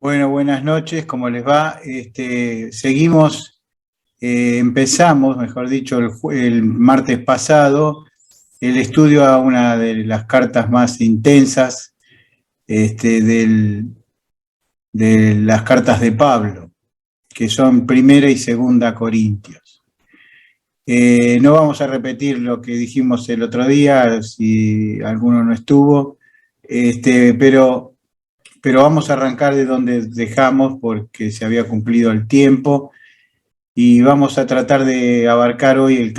Bueno, buenas noches, ¿cómo les va? Seguimos, empezamos, mejor dicho, el martes pasado, el estudio a una de las cartas más intensas de las cartas de Pablo, que son Primera y Segunda Corintios. No vamos a repetir lo que dijimos el otro día, si alguno no estuvo, pero vamos a arrancar de donde dejamos porque se había cumplido el tiempo y vamos a tratar de abarcar hoy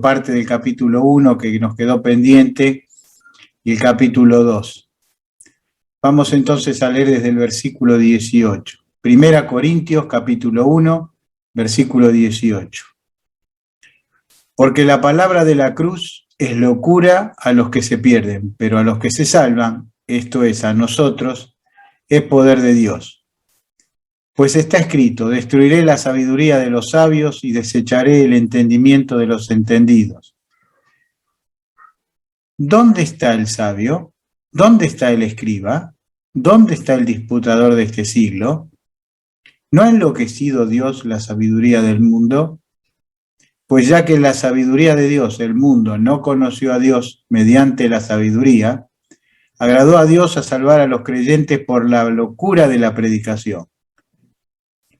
parte del capítulo 1 que nos quedó pendiente y el capítulo 2. Vamos entonces a leer desde el versículo 18. Primera Corintios, capítulo 1, versículo 18. Porque la palabra de la cruz es locura a los que se pierden, pero a los que se salvan, esto es, a nosotros, es poder de Dios. Pues está escrito, destruiré la sabiduría de los sabios y desecharé el entendimiento de los entendidos. ¿Dónde está el sabio? ¿Dónde está el escriba? ¿Dónde está el disputador de este siglo? ¿No ha enloquecido Dios la sabiduría del mundo? Pues ya que la sabiduría de Dios, el mundo, no conoció a Dios mediante la sabiduría, agradó a Dios a salvar a los creyentes por la locura de la predicación.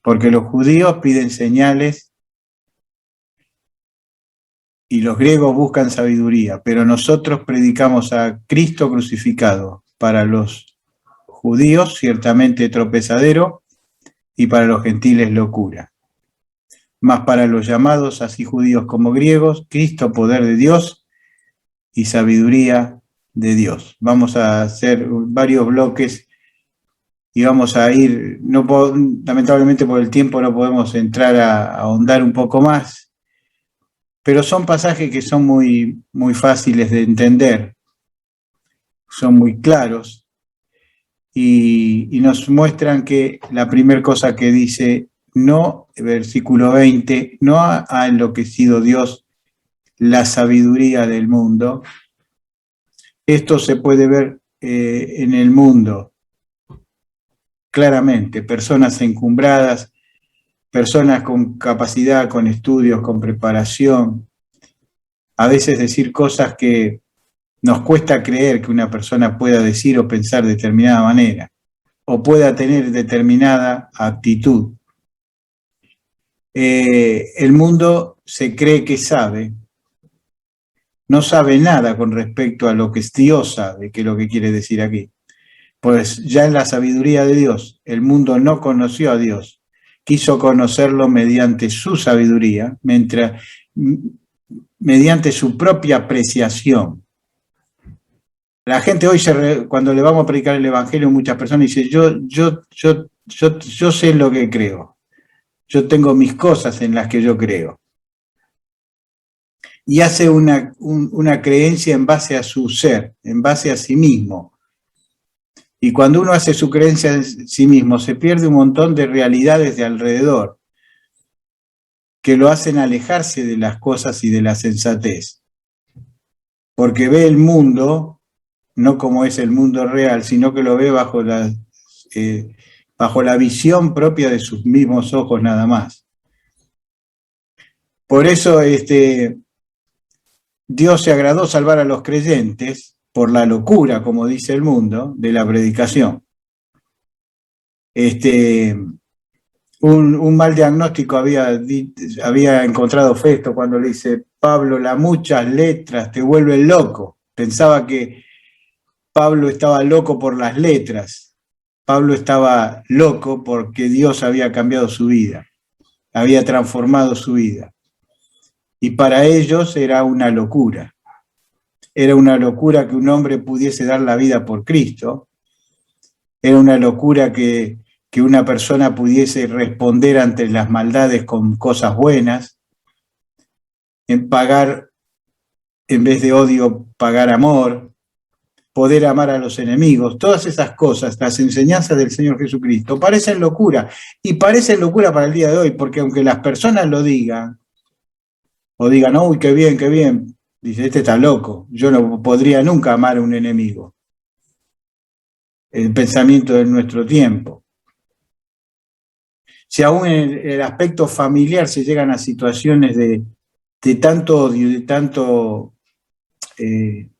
Porque los judíos piden señales y los griegos buscan sabiduría, pero nosotros predicamos a Cristo crucificado, para los judíos ciertamente tropezadero y para los gentiles locura. Mas para los llamados, así judíos como griegos, Cristo poder de Dios y sabiduría de Dios. Vamos a hacer varios bloques y vamos a ir, lamentablemente por el tiempo no podemos entrar a ahondar un poco más, pero son pasajes que son muy, muy fáciles de entender, son muy claros y nos muestran que la primera cosa que dice, no, versículo 20, no ha enloquecido Dios la sabiduría del mundo. Esto se puede ver en el mundo claramente, personas encumbradas, personas con capacidad, con estudios, con preparación, a veces decir cosas que nos cuesta creer que una persona pueda decir o pensar de determinada manera, o pueda tener determinada actitud. El mundo se cree que sabe, no sabe nada con respecto a lo que Dios sabe, que es lo que quiere decir aquí. Pues ya en la sabiduría de Dios, el mundo no conoció a Dios, quiso conocerlo mediante su sabiduría, mediante su propia apreciación. La gente hoy, cuando le vamos a predicar el Evangelio, muchas personas dicen, yo sé lo que creo, yo tengo mis cosas en las que yo creo. Y hace una creencia en base a su ser, en base a sí mismo. Y cuando uno hace su creencia en sí mismo, se pierde un montón de realidades de alrededor que lo hacen alejarse de las cosas y de la sensatez. Porque ve el mundo, no como es el mundo real, sino que lo ve bajo la visión propia de sus mismos ojos nada más. Por eso Dios se agradó salvar a los creyentes por la locura, como dice el mundo, de la predicación. Un mal diagnóstico había encontrado Festo cuando le dice, Pablo, las muchas letras te vuelven loco. Pensaba que Pablo estaba loco por las letras. Pablo estaba loco porque Dios había cambiado su vida, había transformado su vida. Y para ellos era una locura. Era una locura que un hombre pudiese dar la vida por Cristo. Era una locura que una persona pudiese responder ante las maldades con cosas buenas, en pagar, en vez de odio, pagar amor, poder amar a los enemigos. Todas esas cosas, las enseñanzas del Señor Jesucristo, parecen locura. Y parecen locura para el día de hoy, porque aunque las personas lo digan, o digan, uy, qué bien, dice, este está loco, yo no podría nunca amar a un enemigo. El pensamiento de nuestro tiempo. Si aún en el aspecto familiar se llegan a situaciones de tanto odio, de tanto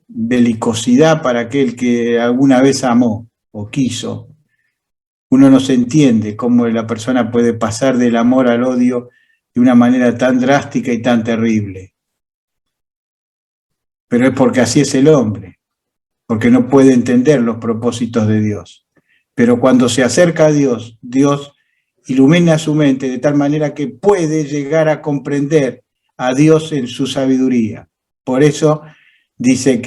belicosidad para aquel que alguna vez amó o quiso, uno no se entiende cómo la persona puede pasar del amor al odio de una manera tan drástica y tan terrible. Pero es porque así es el hombre, porque no puede entender los propósitos de Dios. Pero cuando se acerca a Dios, Dios ilumina su mente de tal manera que puede llegar a comprender a Dios en su sabiduría. Por eso dice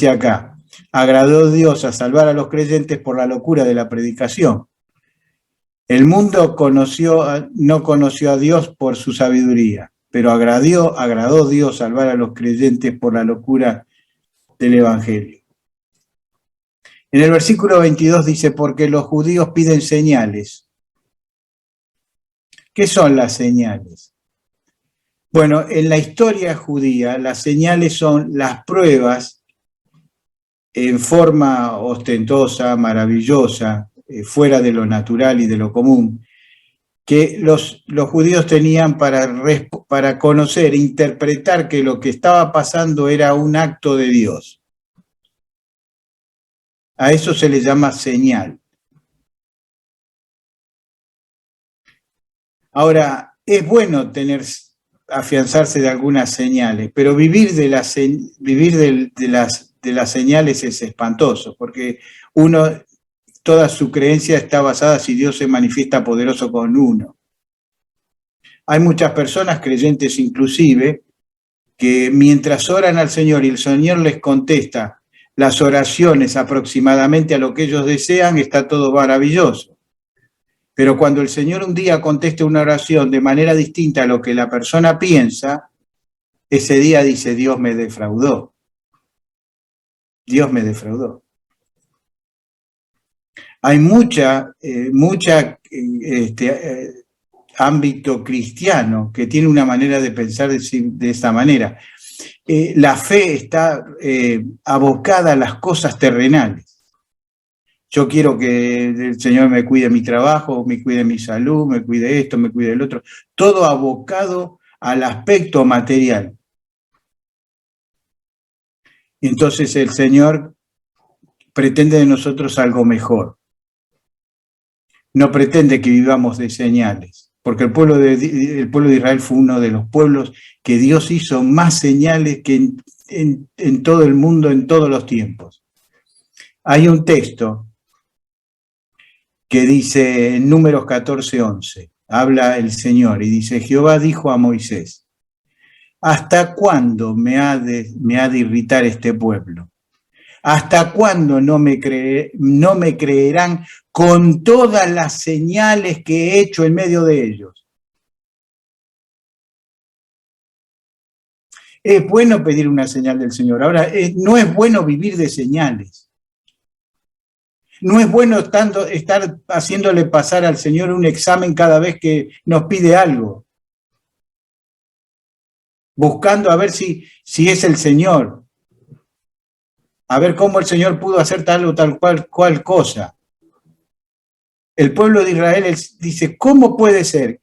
acá, agradó Dios a salvar a los creyentes por la locura de la predicación. El mundo no conoció a Dios por su sabiduría, pero agradó Dios salvar a los creyentes por la locura del Evangelio. En el versículo 22 dice, porque los judíos piden señales. ¿Qué son las señales? Bueno, en la historia judía, las señales son las pruebas en forma ostentosa, maravillosa, fuera de lo natural y de lo común, que los judíos tenían para conocer, interpretar que lo que estaba pasando era un acto de Dios. A eso se le llama señal. Ahora, es bueno afianzarse de algunas señales, pero vivir de las señales es espantoso, porque toda su creencia está basada si Dios se manifiesta poderoso con uno. Hay muchas personas, creyentes inclusive, que mientras oran al Señor y el Señor les contesta las oraciones aproximadamente a lo que ellos desean, está todo maravilloso. Pero cuando el Señor un día conteste una oración de manera distinta a lo que la persona piensa, ese día dice, Dios me defraudó. Dios me defraudó. Hay mucha ámbito cristiano que tiene una manera de pensar de esta manera. La fe está abocada a las cosas terrenales. Yo quiero que el Señor me cuide mi trabajo, me cuide mi salud, me cuide esto, me cuide el otro. Todo abocado al aspecto material. Entonces el Señor pretende de nosotros algo mejor. No pretende que vivamos de señales, porque el pueblo de Israel fue uno de los pueblos que Dios hizo más señales que en todo el mundo, en todos los tiempos. Hay un texto que dice en Números 14:11, habla el Señor y dice, Jehová dijo a Moisés, ¿hasta cuándo me ha de irritar este pueblo? ¿Hasta cuándo no me creerán con todas las señales que he hecho en medio de ellos? Es bueno pedir una señal del Señor. Ahora, no es bueno vivir de señales. No es bueno estar haciéndole pasar al Señor un examen cada vez que nos pide algo. Buscando a ver si es el Señor. A ver cómo el Señor pudo hacer tal o tal cual cosa. El pueblo de Israel dice, ¿cómo puede ser?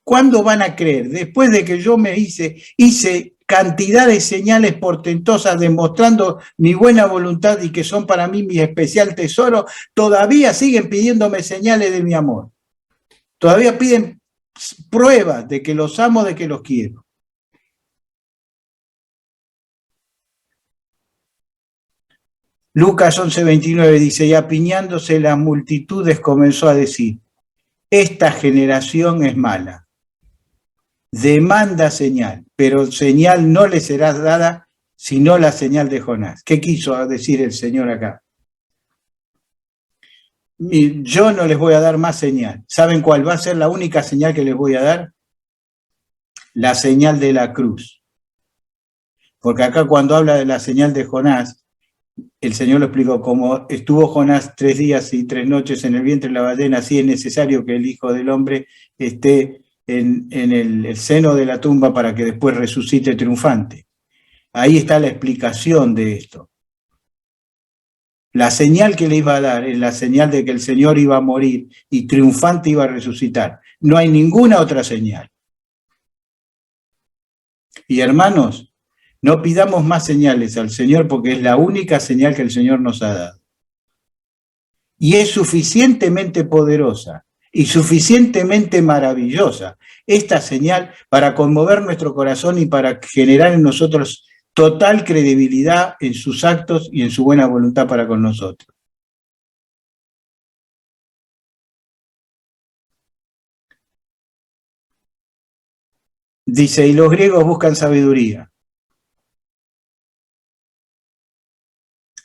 ¿Cuándo van a creer? Después de que yo me hice cantidad de señales portentosas demostrando mi buena voluntad y que son para mí mi especial tesoro, todavía siguen pidiéndome señales de mi amor. Todavía piden pruebas de que los amo, de que los quiero. Lucas 11:29 dice, y apiñándose las multitudes comenzó a decir, esta generación es mala, demanda señal, pero señal no le será dada sino la señal de Jonás. ¿Qué quiso decir el Señor acá? Yo no les voy a dar más señal. ¿Saben cuál va a ser la única señal que les voy a dar? La señal de la cruz. Porque acá cuando habla de la señal de Jonás, el Señor lo explicó, como estuvo Jonás 3 días y 3 noches en el vientre de la ballena, así es necesario que el Hijo del Hombre esté en el seno de la tumba para que después resucite triunfante. Ahí está la explicación de esto. La señal que le iba a dar es la señal de que el Señor iba a morir y triunfante iba a resucitar. No hay ninguna otra señal. Y hermanos, no pidamos más señales al Señor porque es la única señal que el Señor nos ha dado. Y es suficientemente poderosa y suficientemente maravillosa esta señal para conmover nuestro corazón y para generar en nosotros total credibilidad en sus actos y en su buena voluntad para con nosotros. Dice, y los griegos buscan sabiduría.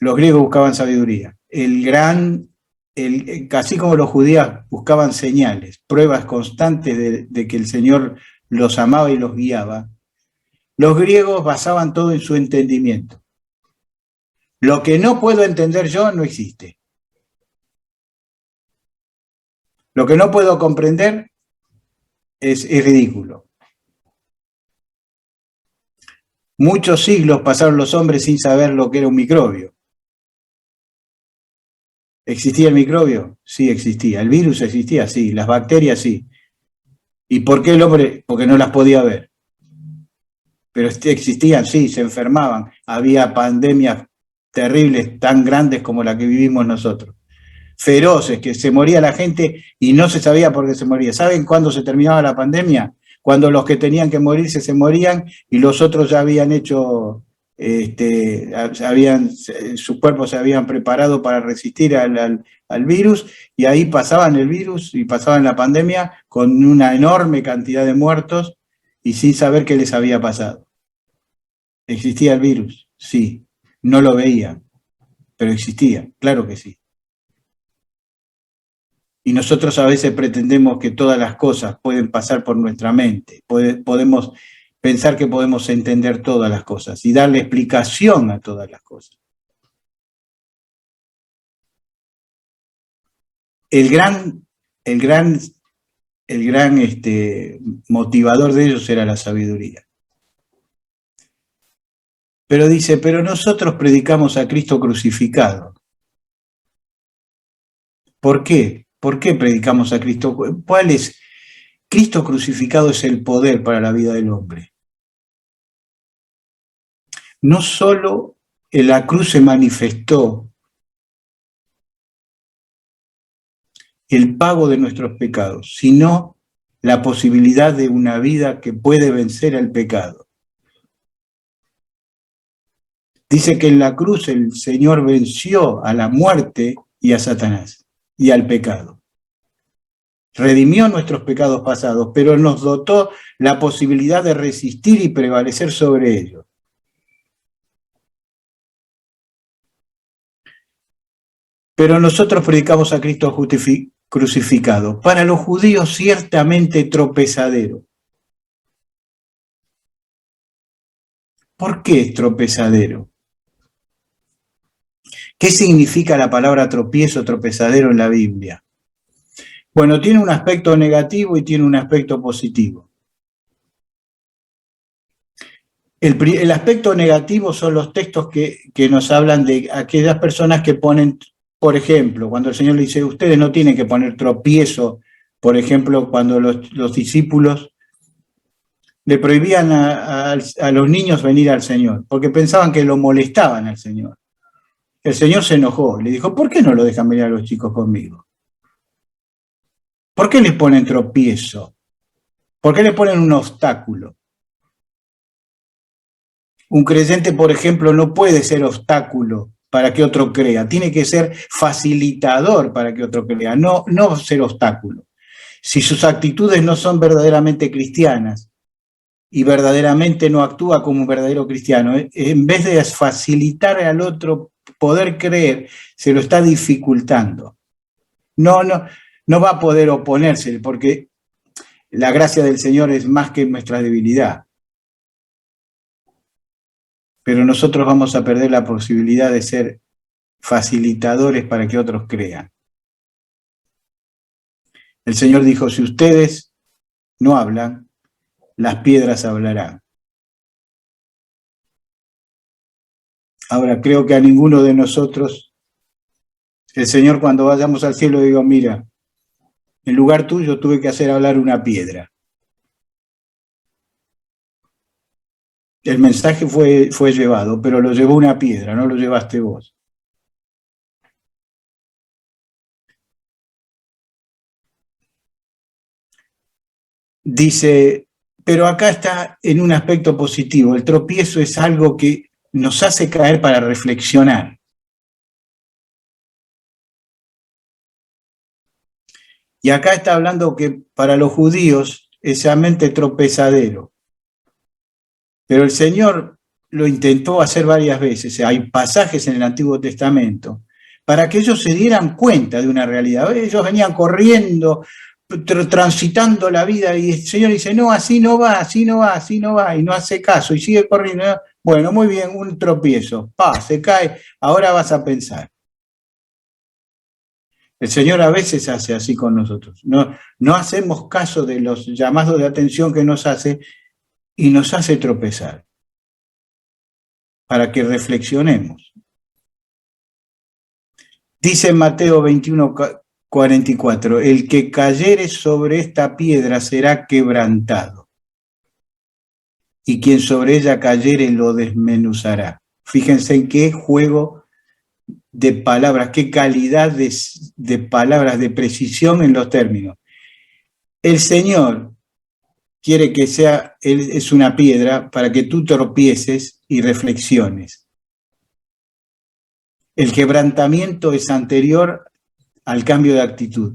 Los griegos buscaban sabiduría. Así como los judíos buscaban señales, pruebas constantes de que el Señor los amaba y los guiaba, los griegos basaban todo en su entendimiento. Lo que no puedo entender yo no existe. Lo que no puedo comprender es ridículo. Muchos siglos pasaron los hombres sin saber lo que era un microbio. ¿Existía el microbio? Sí, existía. ¿El virus existía? Sí. ¿Las bacterias? Sí. ¿Y por qué el hombre? Porque no las podía ver. Pero existían, sí, se enfermaban. Había pandemias terribles, tan grandes como la que vivimos nosotros. Feroces, que se moría la gente y no se sabía por qué se moría. ¿Saben cuándo se terminaba la pandemia? Cuando los que tenían que morirse se morían y los otros ya habían hecho, sus cuerpos se habían preparado para resistir al virus, y ahí pasaban el virus y pasaban la pandemia con una enorme cantidad de muertos y sin saber qué les había pasado. ¿Existía el virus? Sí. No lo veían, pero existía, claro que sí. Y nosotros a veces pretendemos que todas las cosas pueden pasar por nuestra mente. Podemos pensar que podemos entender todas las cosas y darle explicación a todas las cosas. El gran motivador de ellos era la sabiduría. Pero dice, pero nosotros predicamos a Cristo crucificado. ¿Por qué? ¿Por qué predicamos a Cristo? ¿Cuál es? Cristo crucificado es el poder para la vida del hombre. No solo en la cruz se manifestó el pago de nuestros pecados, sino la posibilidad de una vida que puede vencer al pecado. Dice que en la cruz el Señor venció a la muerte y a Satanás y al pecado. Redimió nuestros pecados pasados, pero nos dotó la posibilidad de resistir y prevalecer sobre ellos. Pero nosotros predicamos a Cristo crucificado. Para los judíos ciertamente tropezadero. ¿Por qué es tropezadero? ¿Qué significa la palabra tropiezo, tropezadero en la Biblia? Bueno, tiene un aspecto negativo y tiene un aspecto positivo. El aspecto negativo son los textos que nos hablan de aquellas personas que ponen, por ejemplo, cuando el Señor le dice, ustedes no tienen que poner tropiezo, por ejemplo, cuando los discípulos le prohibían a los niños venir al Señor, porque pensaban que lo molestaban al Señor. El Señor se enojó, le dijo, ¿por qué no lo dejan venir a los chicos conmigo? ¿Por qué les ponen tropiezo? ¿Por qué le ponen un obstáculo? Un creyente, por ejemplo, no puede ser obstáculo para que otro crea, tiene que ser facilitador para que otro crea, no ser obstáculo. Si sus actitudes no son verdaderamente cristianas y verdaderamente no actúa como un verdadero cristiano, en vez de facilitar al otro poder creer, se lo está dificultando. No va a poder oponerse, porque la gracia del Señor es más que nuestra debilidad. Pero nosotros vamos a perder la posibilidad de ser facilitadores para que otros crean. El Señor dijo, si ustedes no hablan, las piedras hablarán. Ahora, creo que a ninguno de nosotros, el Señor cuando vayamos al cielo digo, mira, En lugar tuyo tuve que hacer hablar una piedra. El mensaje fue llevado, pero lo llevó una piedra, no lo llevaste vos. Dice, pero acá está en un aspecto positivo. El tropiezo es algo que nos hace caer para reflexionar. Y acá está hablando que para los judíos es realmente tropezadero. Pero el Señor lo intentó hacer varias veces. Hay pasajes en el Antiguo Testamento para que ellos se dieran cuenta de una realidad. Ellos venían corriendo, transitando la vida y el Señor dice, no, así no va, así no va, así no va, y no hace caso y sigue corriendo. Bueno, muy bien, un tropiezo, se cae, ahora vas a pensar. El Señor a veces hace así con nosotros. No hacemos caso de los llamados de atención que nos hace y nos hace tropezar para que reflexionemos. Dice en Mateo 21:44, el que cayere sobre esta piedra será quebrantado, y quien sobre ella cayere lo desmenuzará. Fíjense en qué juego de palabras, qué calidad de palabras, de precisión en los términos. El Señor quiere que Él es una piedra para que tú tropieces y reflexiones. El quebrantamiento es anterior al cambio de actitud.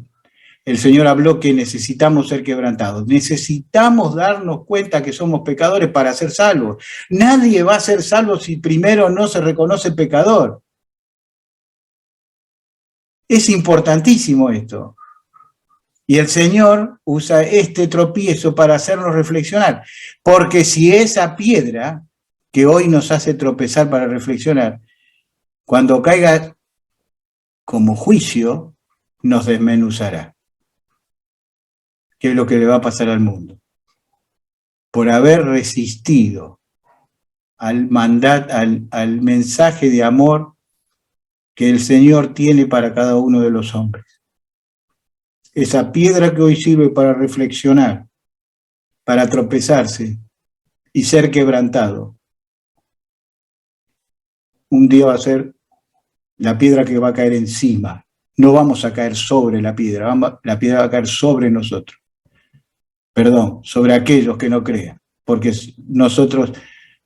El Señor habló que necesitamos ser quebrantados. Necesitamos darnos cuenta que somos pecadores para ser salvos. Nadie va a ser salvo si primero no se reconoce pecador. Es importantísimo esto. Y el Señor usa este tropiezo para hacernos reflexionar. Porque si esa piedra que hoy nos hace tropezar para reflexionar, cuando caiga como juicio, nos desmenuzará. ¿Qué es lo que le va a pasar al mundo? Por haber resistido al mensaje de amor que el Señor tiene para cada uno de los hombres. Esa piedra que hoy sirve para reflexionar, para tropezarse y ser quebrantado, un día va a ser la piedra que va a caer encima. No vamos a caer sobre la piedra va a caer sobre nosotros. Perdón, sobre aquellos que no crean, porque nosotros,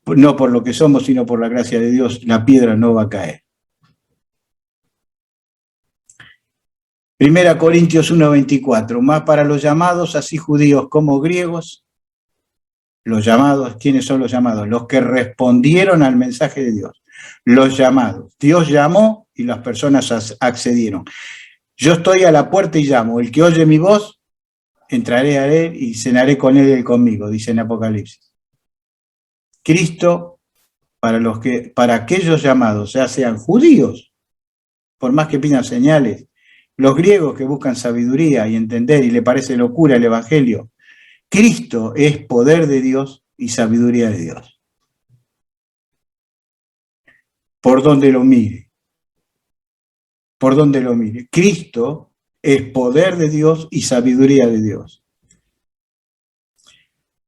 no por lo que somos, sino por la gracia de Dios, la piedra no va a caer. 1 Corintios 1:24, más para los llamados, así judíos como griegos, los llamados, ¿quiénes son los llamados? Los que respondieron al mensaje de Dios, los llamados. Dios llamó y las personas accedieron. Yo estoy a la puerta y llamo, el que oye mi voz, entraré a él y cenaré con él y él conmigo, dice en Apocalipsis. Cristo, para aquellos llamados, ya sean judíos, por más que pidan señales, los griegos que buscan sabiduría y entender y le parece locura el Evangelio, Cristo es poder de Dios y sabiduría de Dios. Por donde lo mire. Por donde lo mire. Cristo es poder de Dios y sabiduría de Dios.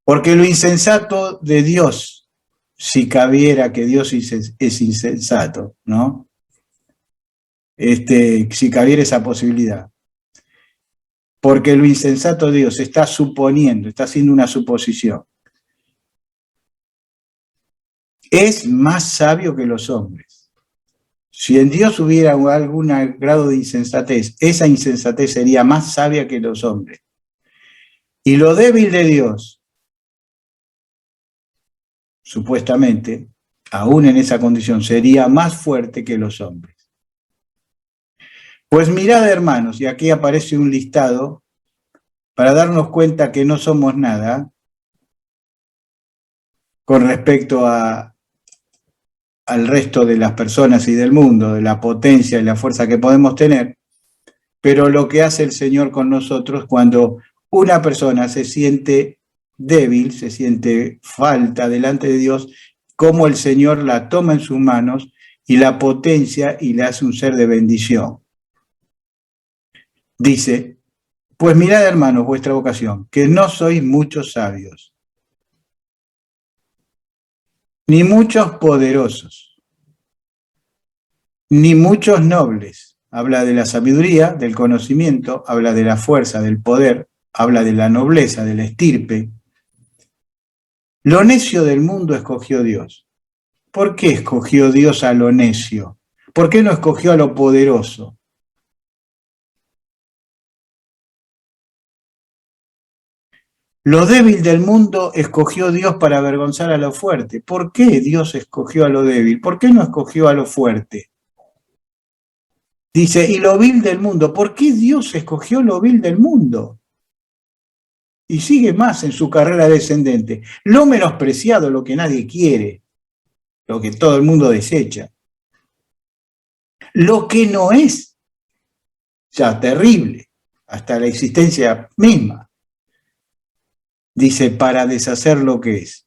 Porque lo insensato de Dios, si cabiera que Dios es insensato, ¿no? Si cabiera esa posibilidad. Porque lo insensato de Dios está suponiendo, está haciendo una suposición. Es más sabio que los hombres. Si en Dios hubiera algún grado de insensatez, esa insensatez sería más sabia que los hombres. Y lo débil de Dios, supuestamente, aún en esa condición, sería más fuerte que los hombres. Pues mirad, hermanos, y aquí aparece un listado para darnos cuenta que no somos nada con respecto al resto de las personas y del mundo, de la potencia y la fuerza que podemos tener, pero lo que hace el Señor con nosotros cuando una persona se siente débil, se siente falta delante de Dios, cómo el Señor la toma en sus manos y la potencia y le hace un ser de bendición. Dice, Pues mirad, hermanos, vuestra vocación, que no sois muchos sabios, ni muchos poderosos, ni muchos nobles. Habla de la sabiduría, del conocimiento, habla de la fuerza, del poder, habla de la nobleza, de la estirpe. Lo necio del mundo escogió Dios. ¿Por qué escogió Dios a lo necio? ¿Por qué no escogió a lo poderoso? Lo débil del mundo escogió Dios para avergonzar a lo fuerte. ¿Por qué Dios escogió a lo débil? ¿Por qué no escogió a lo fuerte? Dice, y lo vil del mundo. ¿Por qué Dios escogió lo vil del mundo? Y sigue más en su carrera descendente. Lo menospreciado, lo que nadie quiere, lo que todo el mundo desecha. Lo que no es, ya terrible, hasta la existencia misma. Dice, para deshacer lo que es.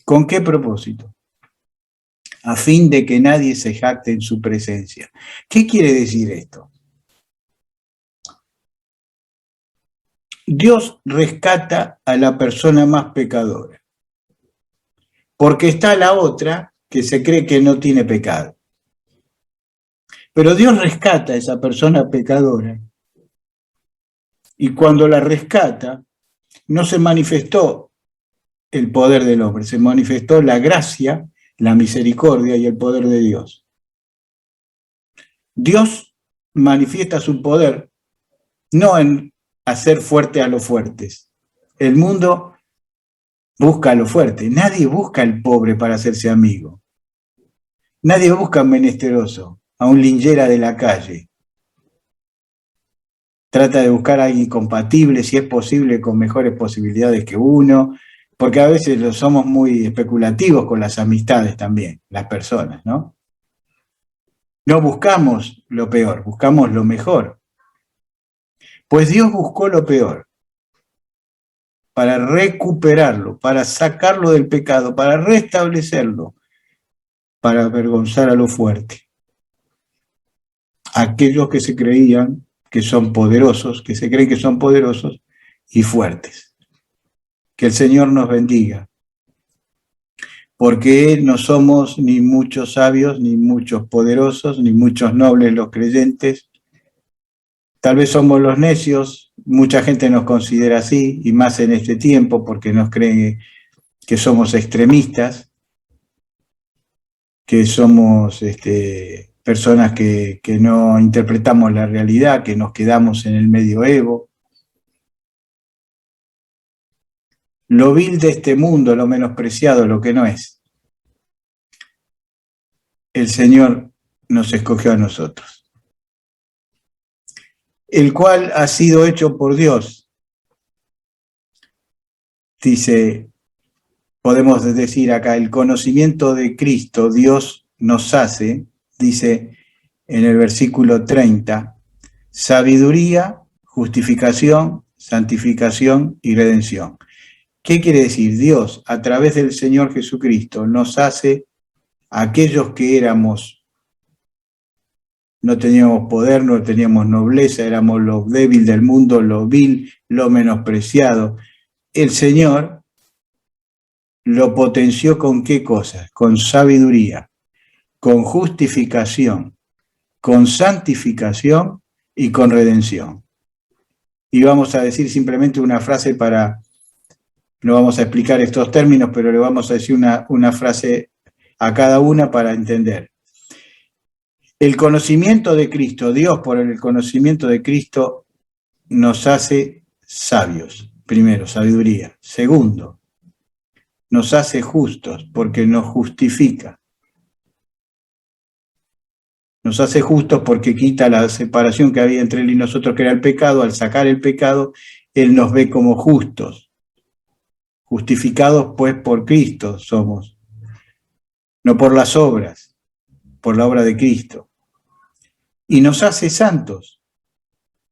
¿Con qué propósito? A fin de que nadie se jacte en su presencia. ¿Qué quiere decir esto? Dios rescata a la persona más pecadora, porque está la otra que se cree que no tiene pecado. Pero Dios rescata a esa persona pecadora, y cuando la rescata, no se manifestó el poder del hombre, se manifestó la gracia, la misericordia y el poder de Dios. Dios manifiesta su poder no en hacer fuerte a los fuertes. El mundo busca a lo fuerte. Nadie busca al pobre para hacerse amigo. Nadie busca a un menesteroso, a un linchera de la calle. Trata de buscar a alguien compatible, si es posible, con mejores posibilidades que uno, porque a veces somos muy especulativos con las amistades también, las personas, ¿no? No buscamos lo peor, buscamos lo mejor. Pues Dios buscó lo peor para recuperarlo, para sacarlo del pecado, para restablecerlo, para avergonzar a lo fuerte. Aquellos que se creían que son poderosos, que se creen que son poderosos y fuertes. Que el Señor nos bendiga, porque no somos ni muchos sabios, ni muchos poderosos, ni muchos nobles los creyentes. Tal vez somos los necios, mucha gente nos considera así, y más en este tiempo, porque nos creen que somos extremistas, que somos personas que no interpretamos la realidad, que nos quedamos en el medioevo. Lo vil de este mundo, lo menospreciado, lo que no es. El Señor nos escogió a nosotros, el cual ha sido hecho por Dios. Dice, podemos decir acá, el conocimiento de Cristo Dios nos hace, dice en el versículo 30, sabiduría, justificación, santificación y redención. ¿Qué quiere decir? Dios, a través del Señor Jesucristo, nos hace aquellos que éramos, no teníamos poder, no teníamos nobleza, éramos lo débil del mundo, lo vil, lo menospreciado. El Señor lo potenció ¿con qué cosas? Con sabiduría, con justificación, con santificación y con redención. Y vamos a decir simplemente una frase para, no vamos a explicar estos términos, pero le vamos a decir una frase a cada una para entender. El conocimiento de Cristo, Dios por el conocimiento de Cristo nos hace sabios. Primero, sabiduría. Segundo, nos hace justos porque nos justifica. Nos hace justos porque quita la separación que había entre Él y nosotros, que era el pecado. Al sacar el pecado, Él nos ve como justos. Justificados pues por Cristo somos. No por las obras, por la obra de Cristo. Y nos hace santos.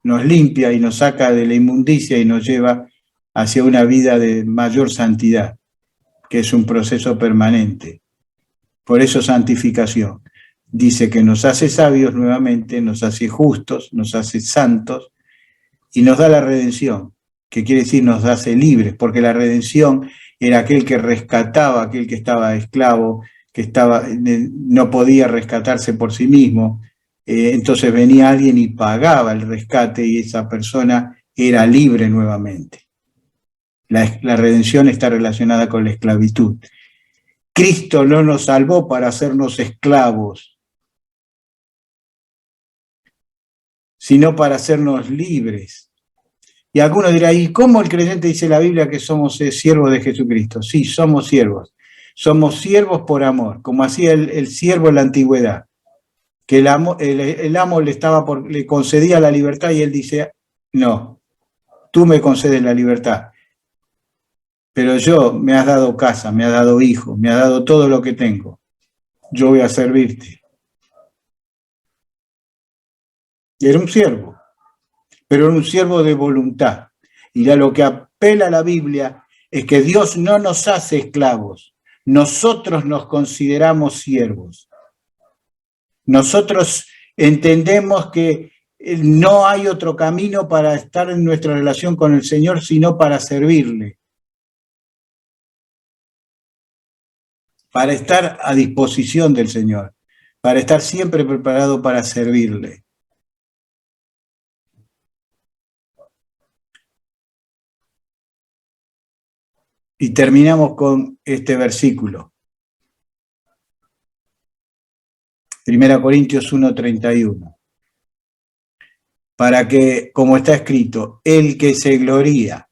Nos limpia y nos saca de la inmundicia y nos lleva hacia una vida de mayor santidad, que es un proceso permanente. Por eso santificación. Dice que nos hace sabios nuevamente, nos hace justos, nos hace santos y nos da la redención, que quiere decir nos hace libres, porque la redención era aquel que rescataba, aquel que estaba esclavo, que no podía rescatarse por sí mismo. Entonces venía alguien y pagaba el rescate y esa persona era libre nuevamente. La redención está relacionada con la esclavitud. Cristo no nos salvó para hacernos esclavos, sino para hacernos libres. Y alguno dirá, ¿y cómo el creyente dice la Biblia que somos siervos de Jesucristo? Sí, somos siervos. Somos siervos por amor, como hacía el siervo en la antigüedad, que el amo le concedía la libertad y él dice, no, tú me concedes la libertad, pero yo me has dado casa, me has dado hijos, me has dado todo lo que tengo. Yo voy a servirte. Era un siervo, pero era un siervo de voluntad. Y a lo que apela la Biblia es que Dios no nos hace esclavos, nosotros nos consideramos siervos. Nosotros entendemos que no hay otro camino para estar en nuestra relación con el Señor, sino para servirle, para estar a disposición del Señor, para estar siempre preparado para servirle. Y terminamos con este versículo. 1 Corintios 1:31. Para que, como está escrito, el que se gloría,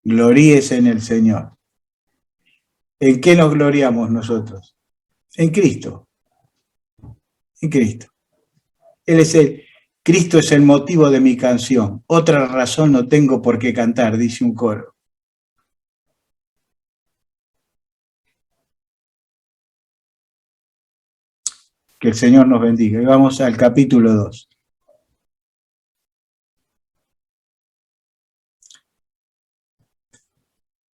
gloríese en el Señor. ¿En qué nos gloriamos nosotros? En Cristo. En Cristo. Cristo es el motivo de mi canción. Otra razón no tengo por qué cantar, dice un coro. Que el Señor nos bendiga. Y vamos al capítulo 2.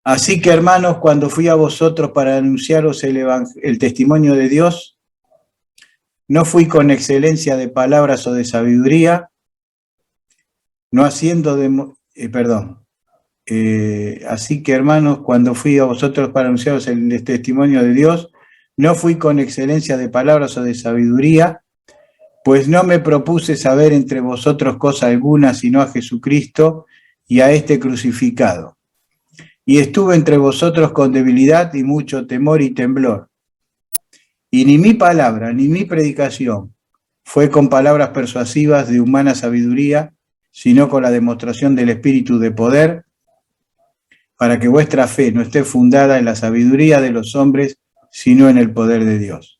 Así que, hermanos, cuando fui a vosotros para anunciaros el testimonio de Dios, no fui con excelencia de palabras o de sabiduría, no haciendo así que, hermanos, cuando fui a vosotros para anunciaros el testimonio de Dios, no fui con excelencia de palabras o de sabiduría, pues no me propuse saber entre vosotros cosa alguna, sino a Jesucristo y a este crucificado. Y estuve entre vosotros con debilidad y mucho temor y temblor. Y ni mi palabra, ni mi predicación fue con palabras persuasivas de humana sabiduría, sino con la demostración del Espíritu de poder, para que vuestra fe no esté fundada en la sabiduría de los hombres, sino en el poder de Dios.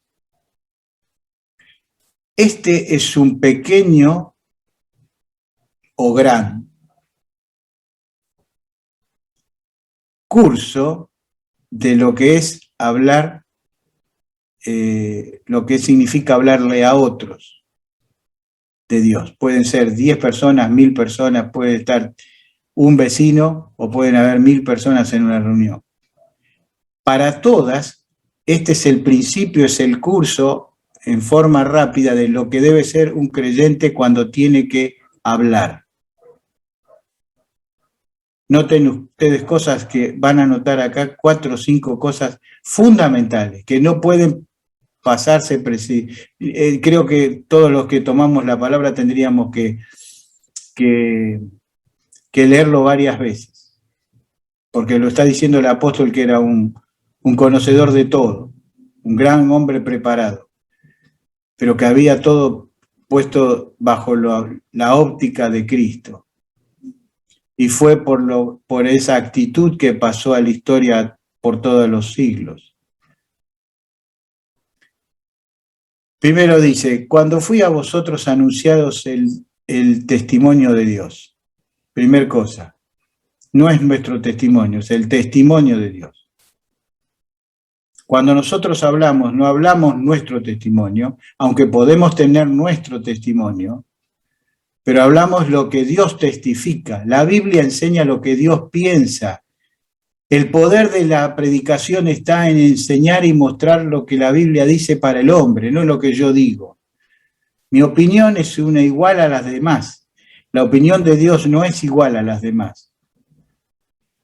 Este es un pequeño o gran curso de lo que es hablar, lo que significa hablarle a otros de Dios. Pueden ser 10 personas, 1000 personas, puede estar un vecino o pueden haber 1000 personas en una reunión. Para todas, este es el principio, es el curso en forma rápida de lo que debe ser un creyente cuando tiene que hablar. Noten ustedes cosas que van a notar acá, 4 o 5 cosas fundamentales que no pueden pasarse. Creo que todos los que tomamos la palabra tendríamos que leerlo varias veces, porque lo está diciendo el apóstol, que era un conocedor de todo, un gran hombre preparado, pero que había todo puesto bajo la óptica de Cristo. Y fue por esa actitud que pasó a la historia por todos los siglos. Primero dice, cuando fui a vosotros anunciados el testimonio de Dios. Primer cosa, no es nuestro testimonio, es el testimonio de Dios. Cuando nosotros hablamos, no hablamos nuestro testimonio, aunque podemos tener nuestro testimonio, pero hablamos lo que Dios testifica. La Biblia enseña lo que Dios piensa. El poder de la predicación está en enseñar y mostrar lo que la Biblia dice para el hombre, no lo que yo digo. Mi opinión es una igual a las demás. La opinión de Dios no es igual a las demás.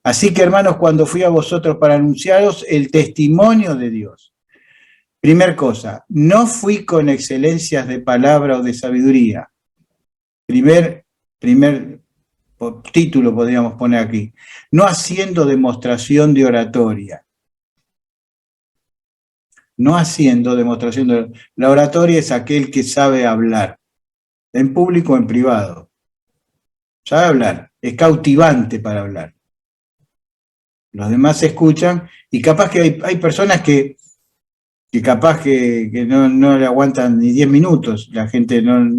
Así que, hermanos, cuando fui a vosotros para anunciaros el testimonio de Dios, primer cosa, no fui con excelencias de palabra o de sabiduría. Primer título podríamos poner aquí. No haciendo demostración de oratoria. No haciendo demostración de oratoria. La oratoria es aquel que sabe hablar, en público o en privado. Sabe hablar, es cautivante para hablar. Los demás se escuchan y capaz que hay personas que capaz que no le aguantan ni 10 minutos. La gente no,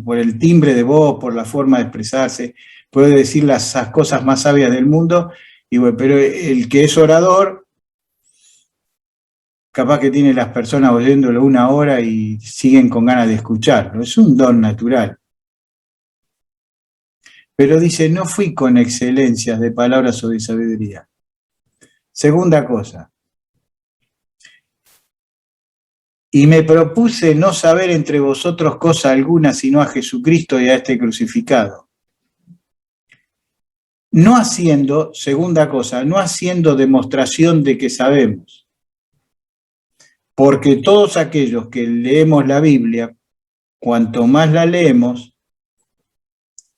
por el timbre de voz, por la forma de expresarse, puede decir las cosas más sabias del mundo, y bueno, pero el que es orador, capaz que tiene las personas oyéndolo una hora y siguen con ganas de escucharlo. Es un don natural. Pero dice, no fui con excelencias de palabras o de sabiduría. Segunda cosa. Y me propuse no saber entre vosotros cosa alguna, sino a Jesucristo y a este crucificado. No haciendo, segunda cosa, no haciendo demostración de que sabemos. Porque todos aquellos que leemos la Biblia, cuanto más la leemos,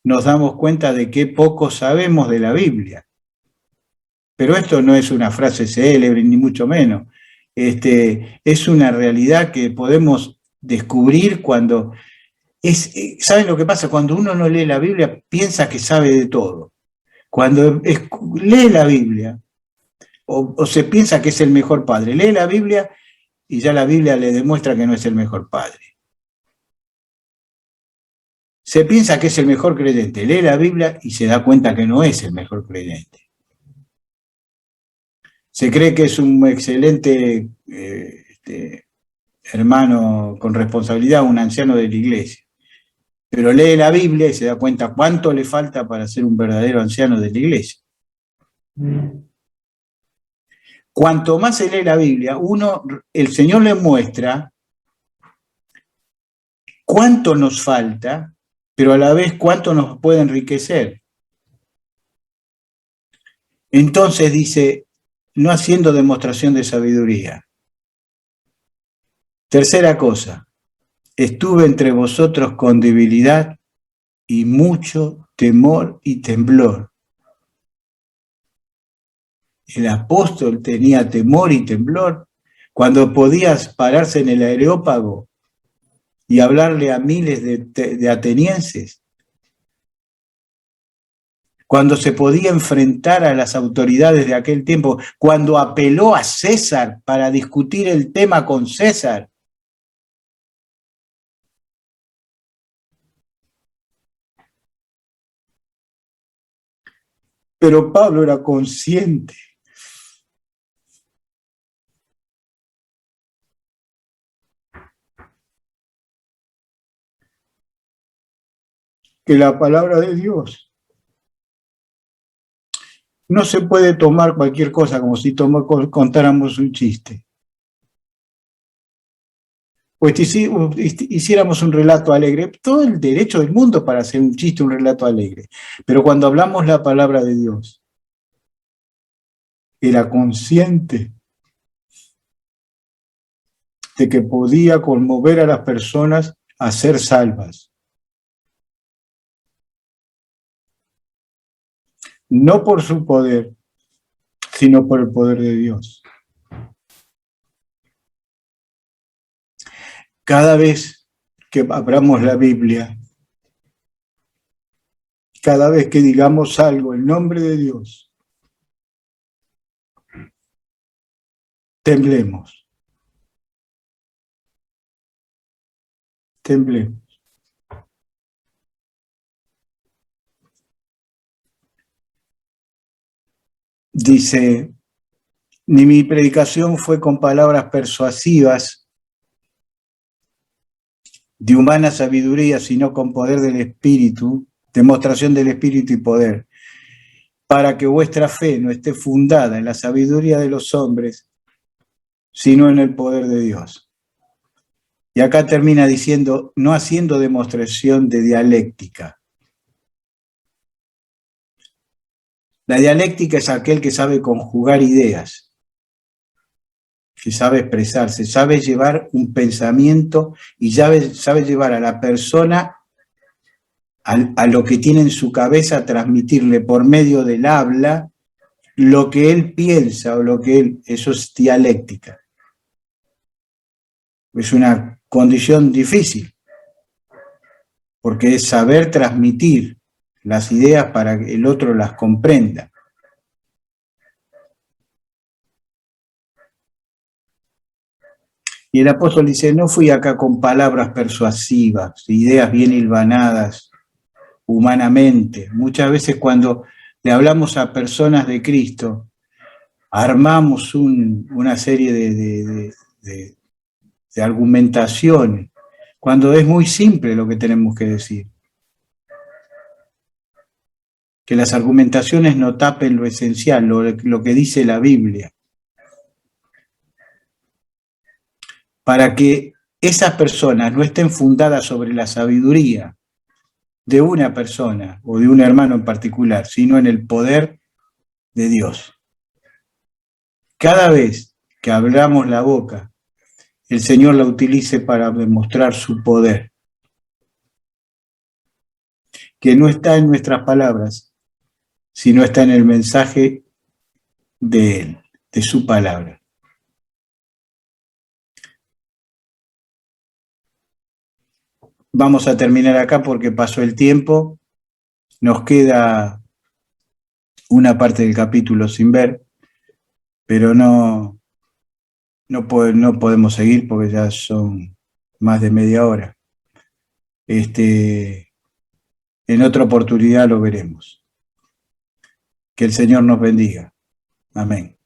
nos damos cuenta de qué poco sabemos de la Biblia. Pero esto no es una frase célebre, ni mucho menos. Es una realidad que podemos descubrir cuando... ¿Saben lo que pasa? Cuando uno no lee la Biblia, piensa que sabe de todo. Cuando lee la Biblia, o se piensa que es el mejor padre, lee la Biblia y ya la Biblia le demuestra que no es el mejor padre. Se piensa que es el mejor creyente, lee la Biblia y se da cuenta que no es el mejor creyente. Se cree que es un excelente hermano con responsabilidad, un anciano de la iglesia. Pero lee la Biblia y se da cuenta cuánto le falta para ser un verdadero anciano de la iglesia. Cuanto más se lee la Biblia, el Señor le muestra cuánto nos falta, pero a la vez cuánto nos puede enriquecer. Entonces dice, no haciendo demostración de sabiduría. Tercera cosa, estuve entre vosotros con debilidad y mucho temor y temblor. El apóstol tenía temor y temblor cuando podías pararse en el Areópago y hablarle a miles de atenienses, cuando se podía enfrentar a las autoridades de aquel tiempo, cuando apeló a César para discutir el tema con César. Pero Pablo era consciente que la palabra de Dios no se puede tomar cualquier cosa como si contáramos un chiste. Pues si hiciéramos un relato alegre, todo el derecho del mundo para hacer un chiste, un relato alegre. Pero cuando hablamos la palabra de Dios, era consciente de que podía conmover a las personas a ser salvas. No por su poder, sino por el poder de Dios. Cada vez que abramos la Biblia, cada vez que digamos algo en nombre de Dios, temblemos. Temblemos. Dice, ni mi predicación fue con palabras persuasivas de humana sabiduría, sino con poder del Espíritu, demostración del Espíritu y poder, para que vuestra fe no esté fundada en la sabiduría de los hombres, sino en el poder de Dios. Y acá termina diciendo, no haciendo demostración de dialéctica. La dialéctica es aquel que sabe conjugar ideas, que sabe expresarse, sabe llevar un pensamiento y sabe llevar a la persona a lo que tiene en su cabeza, transmitirle por medio del habla lo que él piensa o lo que él, eso es dialéctica. Es una condición difícil, porque es saber transmitir las ideas para que el otro las comprenda. Y el apóstol dice, no fui acá con palabras persuasivas, ideas bien hilvanadas humanamente. Muchas veces cuando le hablamos a personas de Cristo, armamos una serie de argumentaciones, cuando es muy simple lo que tenemos que decir. Que las argumentaciones no tapen lo esencial, lo que dice la Biblia. Para que esas personas no estén fundadas sobre la sabiduría de una persona o de un hermano en particular, sino en el poder de Dios. Cada vez que abramos la boca, el Señor la utilice para demostrar su poder, que no está en nuestras palabras, sino está en el mensaje de Él, de su palabra. Vamos a terminar acá porque pasó el tiempo, nos queda una parte del capítulo sin ver, pero no podemos seguir porque ya son más de media hora. En otra oportunidad lo veremos. Que el Señor nos bendiga. Amén.